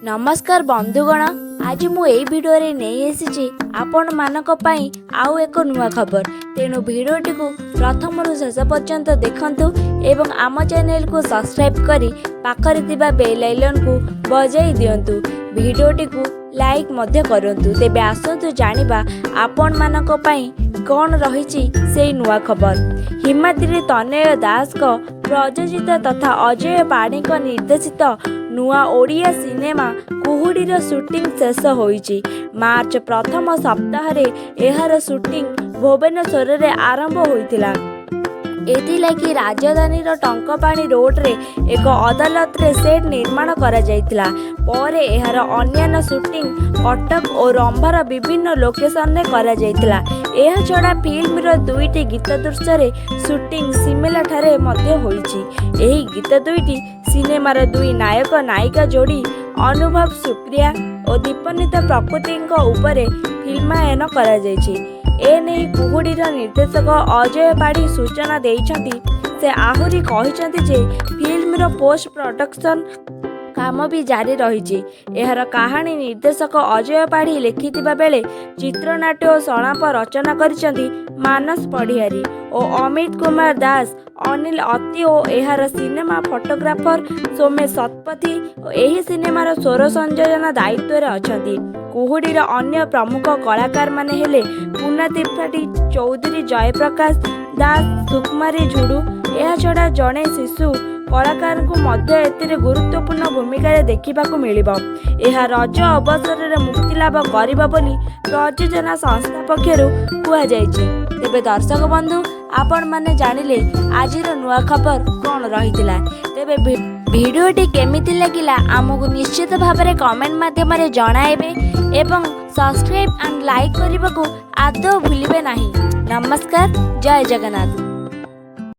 नमस्कार बंधुगण, आज मु एई भिडियो रे नहीं आसी आपण मानक पई आउ एक नुआ खबर। तेणु भिडियोटी को प्रथम रु शेष पर्यंत देखंतु एवं आम चैनल को सब्सक्राइब करी पाखरे थिबा बेल आइकन को बजाई दियंतु। भिडियोटी को लाइक मध्य करंतु। तेबे आसंतु जानिबा आपण मानक पई कौन रही से नुआ खबर। हिमाद्री तनय दास को प्रयोजित तथा अजय पाणी को निर्देशित नुआ ओडिया सिनेमा कुहुडीर शूटिंग शेष होईची। मार्च प्रथम सप्ताह रे एहार शूटिंग भुवनेश्वर रे आरंभ होइतिला। एथिलागि राजधानी टंकपाणी रोड रे एक अदालत रे सेट निर्माण करा जायतिला। परे एहार अन्यान्य शूटिंग कटक और रंभार विभिन्न लोकेशन रे करा जायतिला। एहा छड़ा फिल्म रो दुईटी गीत दृश्य रे शूटिंग सिमला ठारे मध्य होईची। एही गीत दुईटी सिनेमार दुई नायक नायिका जोड़ी अनुभव सुप्रिया और दीपनीत प्रकृति उपरे फिल्मायन करा जायछि। एने कुहुडीर निर्देशक अजय पाढ़ी सूचना देइछन्ति। से आहुरी कहिछन्ति जे फिल्म पोस्ट प्रोडक्शन काम भी जारी रही। एहार कहानी निर्देशक अजय पाढ़ी लिखिथिबा बेले चित्रनाट्य और संलाप रचना करिसेंति मानस पढ़ियारी और अमित कुमार दास, अनिल अति और एहार सिनेमा फोटोग्राफर सोमेश शतपथी एही सिनेमार स्वर संयोजन दायित्व रे अछंती। कुहुडीर अन्य प्रमुख कलाकार माने हेले पूना त्रिपाठी, चौधरी जयप्रकाश दास, सुकुमारी झुडू। एहा छड़ा जड़े शिशु कलाकार को मध्य एतिरे गुरुत्वपूर्ण भूमिका देखा मिलिबो। यह रज अवसर रे मुक्ति लाभ करिबो बोली प्रयोजना संस्था पक्षरु कुआ जायछि। तेबे दर्शक बंधु, आपण माने जानिले आजिर नुआ खबर कौन रहितिला। तेबे भिडियोटी केमिति लागिला आमको निश्चित भाव में कमेंट माध्यम रे जणाइबे एवं सब्सक्राइब एंड लाइक करने को आदौ भूलिबे नहीं। नमस्कार, जय जगन्नाथ।